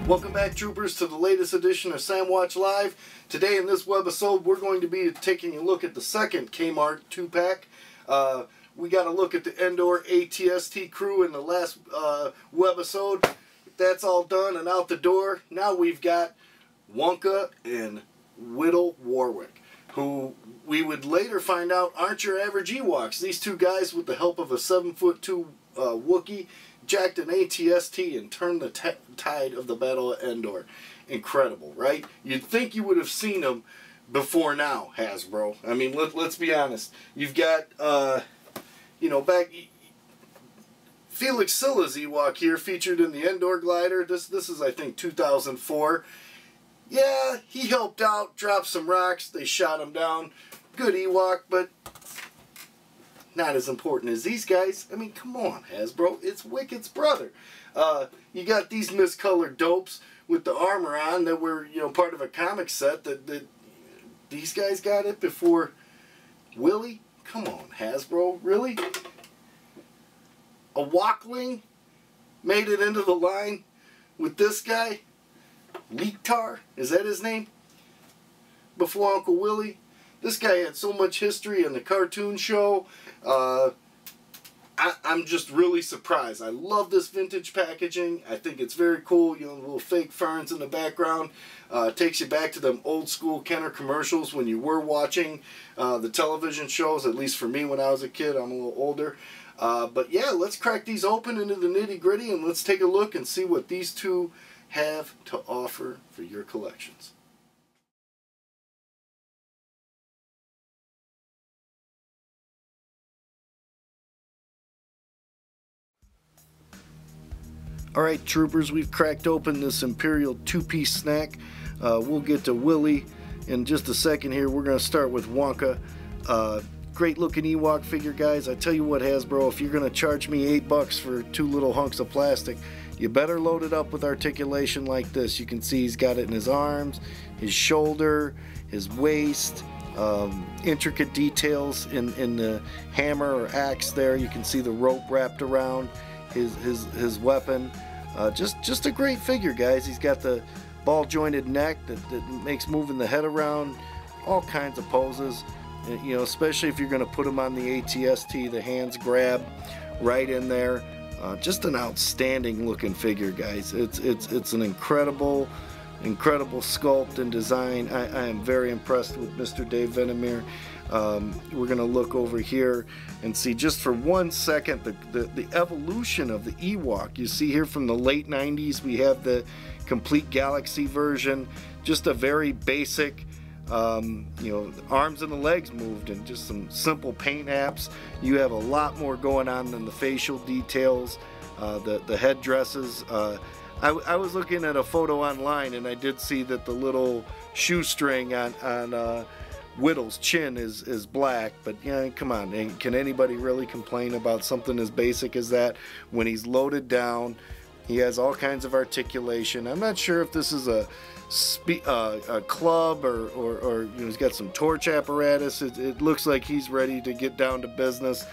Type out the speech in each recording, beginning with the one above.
Welcome back, troopers, to the latest edition of Sandwatch Live. Today in this webisode, we're going to be taking a look at the second Kmart 2-pack. We got a look at the Endor ATST crew in the last webisode. That's all done and out the door. Now we've got Wonka and Widdle Warrick, who we would later find out aren't your average Ewoks. These two guys, with the help of a 7'2" Wookiee, jacked an ATST and turned the tide of the Battle of Endor. Incredible, right? You'd think you would have seen them before now, Hasbro. I mean, let's be honest. You've got, you know, back... Felix Silla's Ewok here, featured in the Endor glider. This is, I think, 2004. Yeah, he helped out, dropped some rocks, they shot him down. Good Ewok, but not as important as these guys. I mean, come on, Hasbro. It's Wicked's brother. You got these miscolored dopes with the armor on that were, you know, part of a comic set that these guys got it before Willie? Come on, Hasbro. Really? A Walkling made it into the line with this guy? Leektar? Is that his name? Before Uncle Willie? This guy had so much history in the cartoon show. I'm just really surprised. I love this vintage packaging. I think it's very cool. You know, little fake ferns in the background. Takes you back to them old school Kenner commercials when you were watching the television shows, at least for me when I was a kid. I'm a little older. But yeah, let's crack these open into the nitty gritty and let's take a look and see what these two have to offer for your collections. Alright, troopers, we've cracked open this Imperial two-piece snack. We'll get to Willie in just a second here. We're going to start with Wonka. Great looking Ewok figure, guys. I tell you what, Hasbro, if you're going to charge me $8 for two little hunks of plastic, you better load it up with articulation like this. You can see he's got it in his arms, his shoulder, his waist, intricate details in the hammer or axe there. You can see the rope wrapped around his weapon. Just a great figure, guys. He's got the ball jointed neck that makes moving the head around, all kinds of poses. You know, especially if you're going to put him on the ATST, the hands grab right in there. Just an outstanding looking figure, guys. It's an incredible sculpt and design. I am very impressed with Mr. Dave Venemir. We're going to look over here and see just for 1 second the evolution of the Ewok. You see here from the late 90s we have the complete galaxy version, just a very basic, you know, the arms and the legs moved and just some simple paint apps. You have a lot more going on than the facial details, the headdresses. I was looking at a photo online and I did see that the little shoestring on Whittle's chin is black, but yeah, come on, can anybody really complain about something as basic as that? When he's loaded down, he has all kinds of articulation. I'm not sure if this is a club or you know, he's got some torch apparatus. It looks like he's ready to get down to business.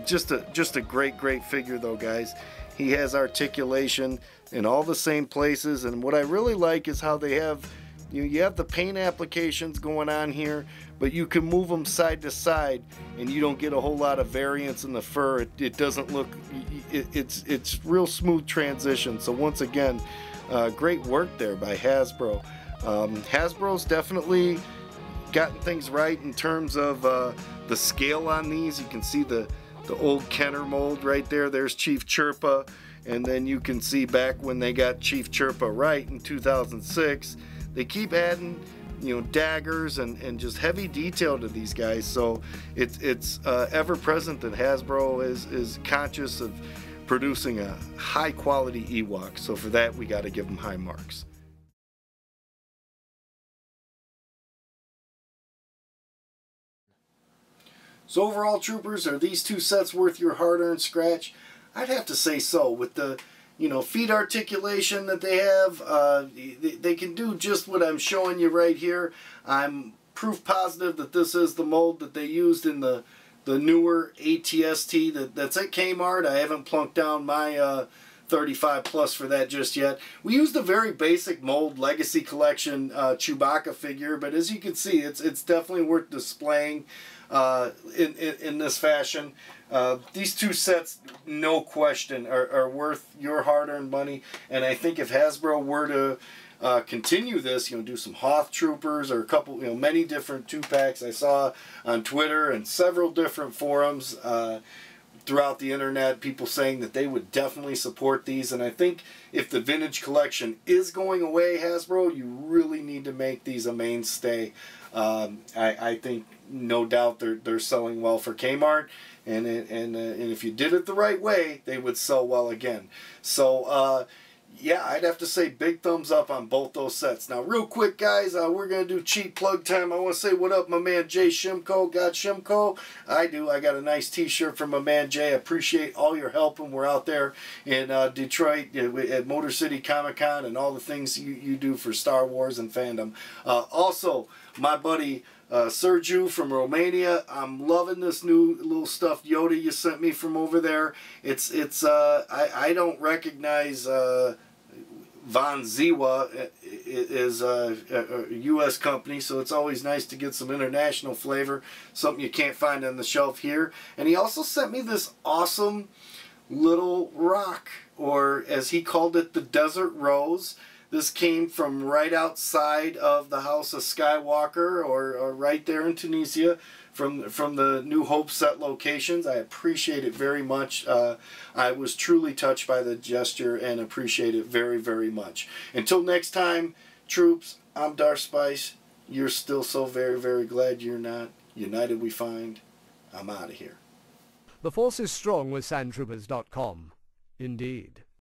Just a great figure though, guys. He has articulation in all the same places, and what I really like is how they have, you have the paint applications going on here, but you can move them side to side and you don't get a whole lot of variance in the fur. It doesn't look, it's real smooth transition. So once again, great work there by Hasbro. Hasbro's definitely gotten things right in terms of the scale on these. You can see the old Kenner mold right there. There's Chief Chirpa, and then you can see back when they got Chief Chirpa right in 2006. They keep adding, you know, daggers and just heavy detail to these guys. So it's ever present that Hasbro is conscious of producing a high quality Ewok. So for that, we got to give them high marks. So overall, troopers, are these two sets worth your hard-earned scratch? I'd have to say so. With the, you know, feet articulation that they have, they can do just what I'm showing you right here. I'm proof positive that this is the mold that they used in the newer ATST that's at Kmart. I haven't plunked down my $35 plus for that just yet. We used a very basic mold Legacy Collection Chewbacca figure, but as you can see, it's definitely worth displaying in this fashion. These two sets, no question, are worth your hard-earned money, and I think if Hasbro were to continue this, do some Hoth Troopers or a couple, many different 2-packs I saw on Twitter and several different forums throughout the internet, people saying that they would definitely support these. And I think if the vintage collection is going away, Hasbro, you really need to make these a mainstay. I think no doubt they're selling well for Kmart, and if you did it the right way, they would sell well again. So yeah, I'd have to say big thumbs up on both those sets. Now, real quick, guys, we're going to do cheap plug time. I want to say what up, my man Jay Shimko. Got Shimko? I do. I got a nice t-shirt from my man Jay. I appreciate all your help when we're out there in Detroit at Motor City Comic Con and all the things you do for Star Wars and fandom. Also, my buddy Sergiu from Romania. I'm loving this new little stuffed Yoda you sent me from over there. I don't recognize Von Ziwa is a U.S. company, so it's always nice to get some international flavor, something you can't find on the shelf here. And he also sent me this awesome little rock, or as he called it, the Desert Rose. This came from right outside of the House of Skywalker, or right there in Tunisia, from the New Hope set locations. I appreciate it very much. I was truly touched by the gesture and appreciate it very, very much. Until next time, troops, I'm Darth Spice. You're still so very, very glad you're not. United we find. I'm out of here. The force is strong with sandtroopers.com. Indeed.